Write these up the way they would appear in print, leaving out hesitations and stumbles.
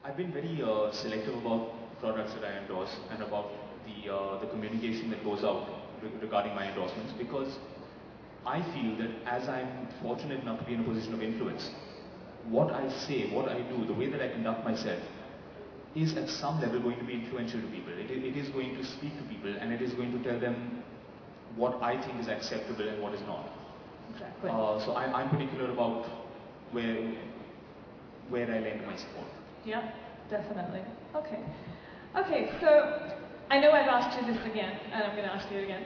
I've been very selective about products that I endorse and about the communication that goes out regarding my endorsements, because I feel that as I'm fortunate enough to be in a position of influence, what I say, what I do, the way that I conduct myself is at some level going to be influential to people. It is going to speak to people, and it is going to tell them what I think is acceptable and what is not. Exactly. So I'm particular about where I lend my support. Yeah, definitely. Okay. Okay, so I know I've asked you this again, and I'm going to ask you again.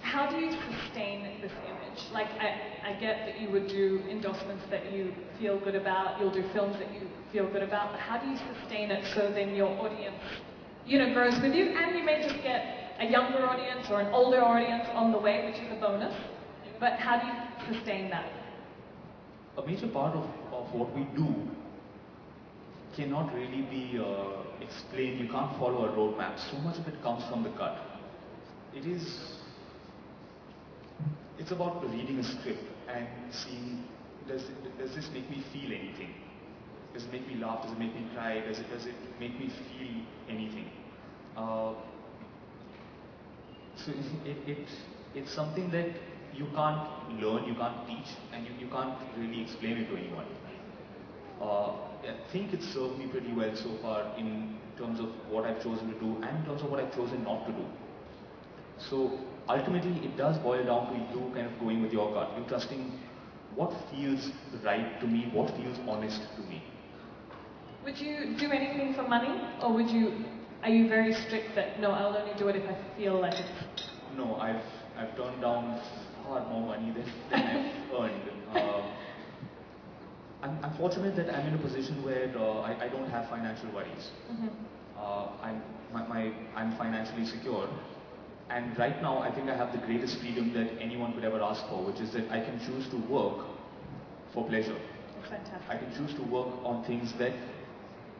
How do you sustain this image? Like, I get that you would do endorsements that you feel good about, you'll do films that you feel good about, but how do you sustain it so then your audience, grows with you, and you may just get a younger audience or an older audience on the way, which is a bonus, but how do you sustain that? A major part of what we do cannot really be explained. You can't follow a roadmap. So much of it comes from the gut. It's about reading a script and seeing, does this make me feel anything? Does it make me laugh? Does it make me cry? Does it make me feel anything? So it's something that you can't learn, you can't teach, and you can't really explain it to anyone. I think it's served me pretty well so far in terms of what I've chosen to do and in terms of what I've chosen not to do. So ultimately it does boil down to you kind of going with your gut, you trusting what feels right to me, what feels honest to me. Would you do anything for money, or are you very strict that no, I'll only do it if I feel like it? No, I've turned down far more money than I've earned. I'm fortunate that I'm in a position where I don't have financial worries. I'm financially secure, and right now I think I have the greatest freedom that anyone could ever ask for, which is that I can choose to work for pleasure. Fantastic. I can choose to work on things that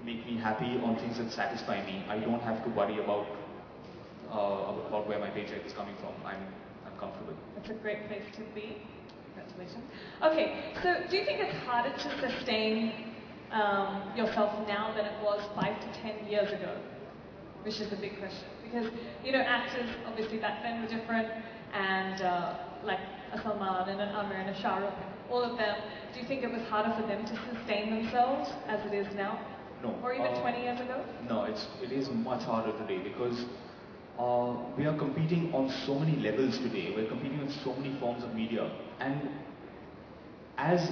make me happy, on things that satisfy me. I don't have to worry about where my paycheck is coming from. I'm comfortable. That's a great place to be. Congratulations. Okay, so do you think it's harder to sustain yourself now than it was 5 to 10 years ago? Which is a big question. Because, actors obviously back then were different, and like a Salman and an Amir and a Shah Rukh, all of them, do you think it was harder for them to sustain themselves as it is now? No. Or even 20 years ago? No, it is much harder today, because we are competing on so many levels today. We're competing with so many forms of media, and as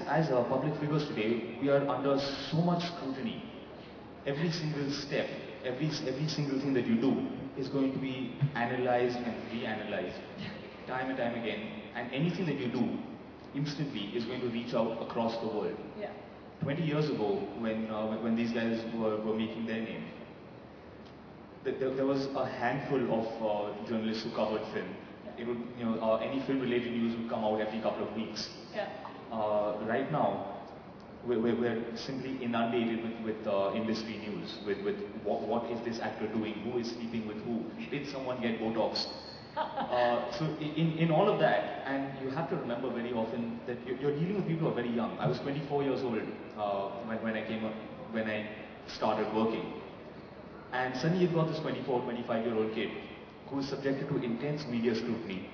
public figures today, we are under so much scrutiny. Every single step, every single thing that you do is going to be analyzed and reanalyzed time and time again, and anything that you do instantly is going to reach out across the world. Yeah. 20 years ago, when these guys were making their name, there was a handful of journalists who covered film. It would, any film-related news would come out every couple of weeks. Yeah. Right now, we're simply inundated with industry news, with what is this actor doing, who is sleeping with who, did someone get Botox? So in all of that, and you have to remember very often that you're dealing with people who are very young. I was 24 years old when I started working. And suddenly you've got this 24, 25-year-old kid who is subjected to intense media scrutiny.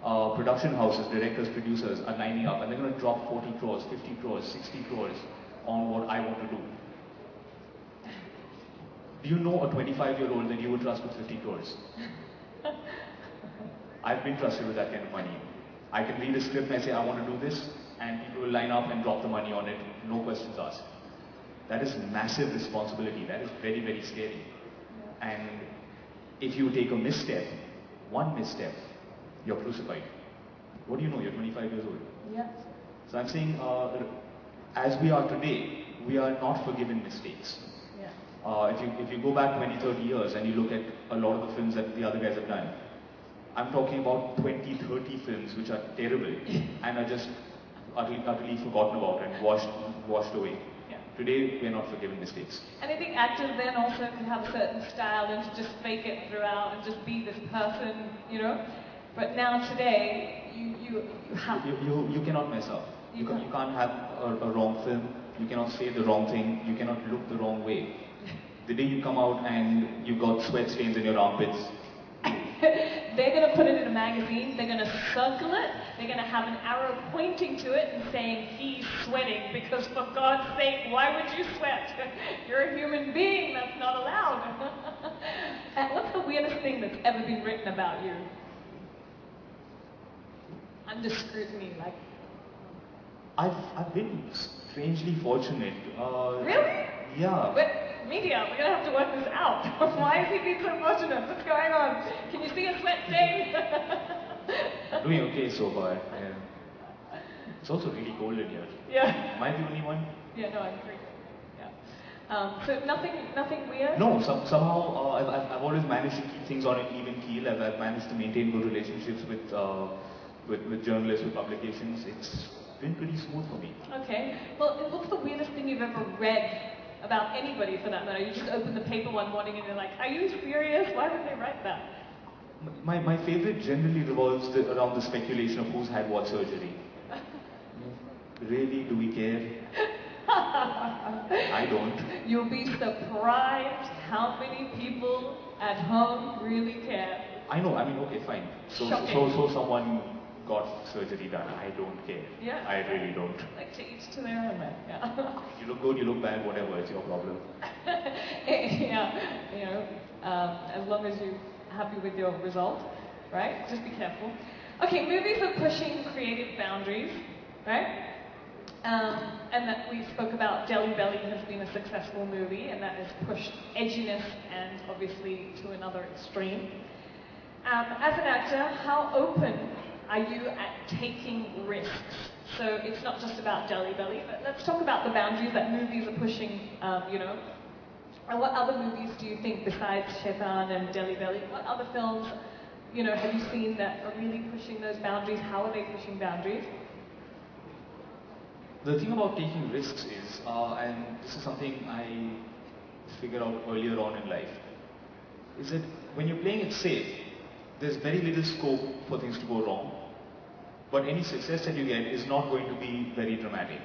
Production houses, directors, producers are lining up, and they're going to drop 40 crores, 50 crores, 60 crores on what I want to do. Do you know a 25-year-old that you would trust with 50 crores? I've been trusted with that kind of money. I can read a script and I say, I want to do this, and people will line up and drop the money on it, no questions asked. That is massive responsibility. That is very, very scary. And if you take a misstep, one misstep, you're crucified. What do you know? You're 25 years old. Yeah. So I'm saying, as we are today, we are not forgiven mistakes. Yeah. If you go back 20, 30 years and you look at a lot of the films that the other guys have done, I'm talking about 20, 30 films which are terrible and are just utterly forgotten about and washed away. Yeah. Today, we are not forgiven mistakes. And I think actors then also can have a certain style and to just fake it throughout and just be this person, But now today, you have... You cannot mess up. You You can't have a wrong film, you cannot say the wrong thing, you cannot look the wrong way. The day you come out and you got sweat stains in your armpits, They're going to put it in a magazine, they're going to circle it, they're going to have an arrow pointing to it and saying, he's sweating, because for God's sake, why would you sweat? You're a human being, that's not allowed. And what's the weirdest thing that's ever been written about you? Under scrutiny, like... I've been strangely fortunate. Really? Yeah. But media, we're gonna have to work this out. Why is he being so fortunate? What's going on? Can you see a sweat stain? Doing okay so far. Yeah. It's also really cold in here. Yeah. Am I the only one? Yeah, no, I agree. Yeah. So nothing weird? No, somehow I've always managed to keep things on an even keel. I've managed to maintain good relationships with journalists, with publications. It's been pretty smooth for me. Okay. Well, what's the weirdest thing you've ever read about anybody, for that matter? You just open the paper one morning and you're like, are you serious? Why would they write that? My favorite generally revolves around the speculation of who's had what surgery. Really, do we care? I don't. You'll be surprised how many people at home really care. I know, I mean, okay, fine. So someone got surgery done. I don't care. Yeah. I really don't. Like, to each to their own, man. Yeah. You look good, you look bad, whatever, it's your problem. Yeah, you know, as long as you're happy with your result, right? Just be careful. Okay, movies are pushing creative boundaries, right? And that we spoke about Jelly Belly has been a successful movie, and that has pushed edginess and obviously to another extreme. As an actor, how open are you at taking risks? So it's not just about Jelly Belly, but let's talk about the boundaries that movies are pushing, you know. And what other movies do you think, besides Shaitan and Jelly Belly, what other films, you know, have you seen that are really pushing those boundaries? How are they pushing boundaries? The thing about taking risks is, and this is something I figured out earlier on in life, is that when you're playing it safe, there's very little scope for things to go wrong, but any success that you get is not going to be very dramatic.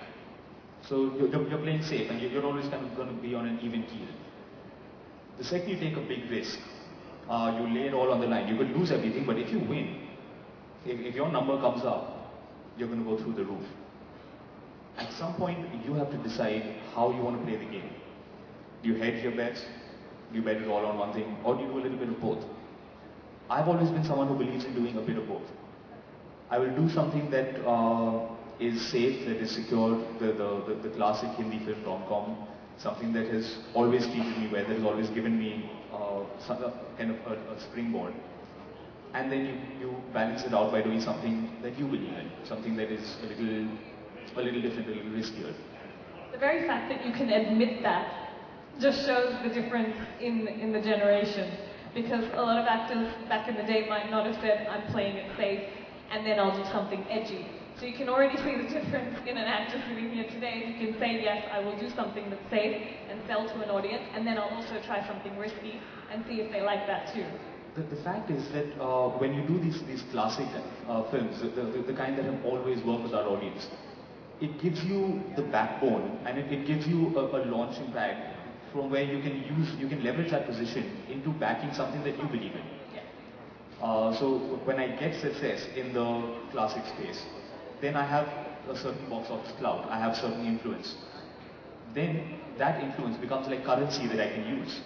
So you're playing safe, and you're always kind of going to be on an even keel. The second you take a big risk, you lay it all on the line. You could lose everything, but if you win, if your number comes up, you're going to go through the roof. At some point, you have to decide how you want to play the game. Do you hedge your bets? Do you bet it all on one thing? Or do you do a little bit of both? I've always been someone who believes in doing a bit of both. I will do something that is safe, that is secure, the classic Hindi film rom-com, something that has always treated me well, that has always given me kind of a springboard. And then you balance it out by doing something that you believe in, something that is a little different, a little riskier. The very fact that you can admit that just shows the difference in the generation. Because a lot of actors back in the day might not have said, I'm playing it safe, and then I'll do something edgy. So you can already see the difference in an actor sitting here today. You can say, yes, I will do something that's safe and sell to an audience, and then I'll also try something risky and see if they like that too. The fact is that when you do these classic films, the kind that have always worked with our audience, it gives you the backbone, and it gives you a launching pad from where you can leverage that position into backing something that you believe in. So when I get success in the classic space, then I have a certain box office clout, I have certain influence. Then that influence becomes like currency that I can use.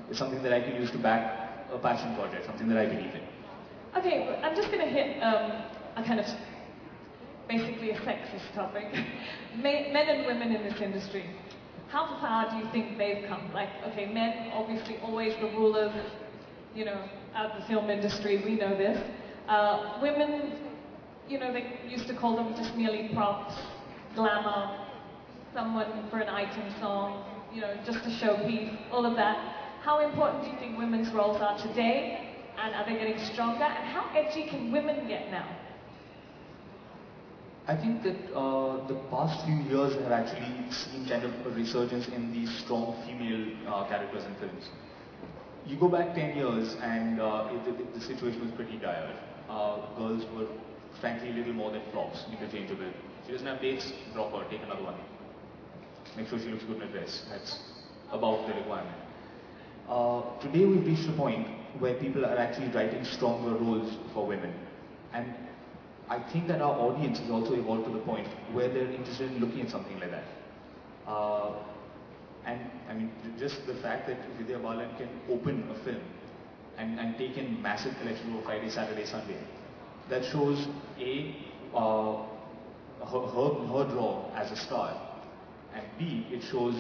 It's something that I can use to back a passion project, something that I believe in. Okay, I'm just going to hit a kind of basically a sexist topic. Men and women in this industry. How far do you think they've come? Like, okay, men obviously always the rulers, you know, of the film industry, we know this. Women, you know, they used to call them just merely props, glamour, someone for an item song, you know, just a showpiece, all of that. How important do you think women's roles are today? And are they getting stronger? And how edgy can women get now? I think that the past few years have actually seen kind of a resurgence in these strong female characters in films. You go back 10 years and the situation was pretty dire. Girls were frankly little more than flops, interchangeable. She doesn't have dates, drop her, take another one. Make sure she looks good in a dress. That's about the requirement. Today we've reached a point where people are actually writing stronger roles for women. And I think that our audience has also evolved to the point where they're interested in looking at something like that. And I mean, just the fact that Vidya Balan can open a film and take in massive collections over Friday, Saturday, Sunday, that shows A, her draw as a star, and B, it shows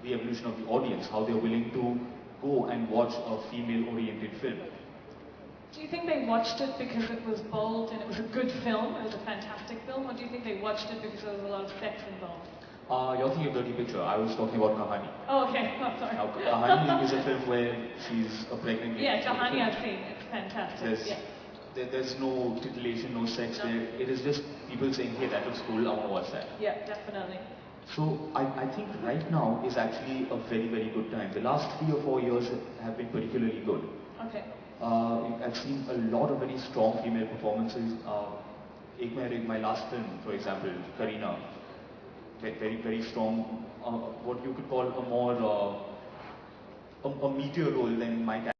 the evolution of the audience, how they're willing to go and watch a female-oriented film. Do you think they watched it because it was bold and it was a good film, it was a fantastic film, or do you think they watched it because there was a lot of sex involved? You're thinking of Dirty Picture. I was talking about Kahani. Oh, okay. Oh, sorry. Now, Kahani is a film where she's a pregnant lady. Yeah, Kahani I've seen. It's fantastic. There's no titillation, no sex there. It is just people saying, hey, that looks cool, I want to watch that. Yeah, definitely. So I think right now is actually a very, very good time. The last 3 or 4 years have been particularly good. Okay. I've seen a lot of very strong female performances. Ek Mehre, my last film, for example, Kareena, very, very strong, what you could call a more, a meteor role than my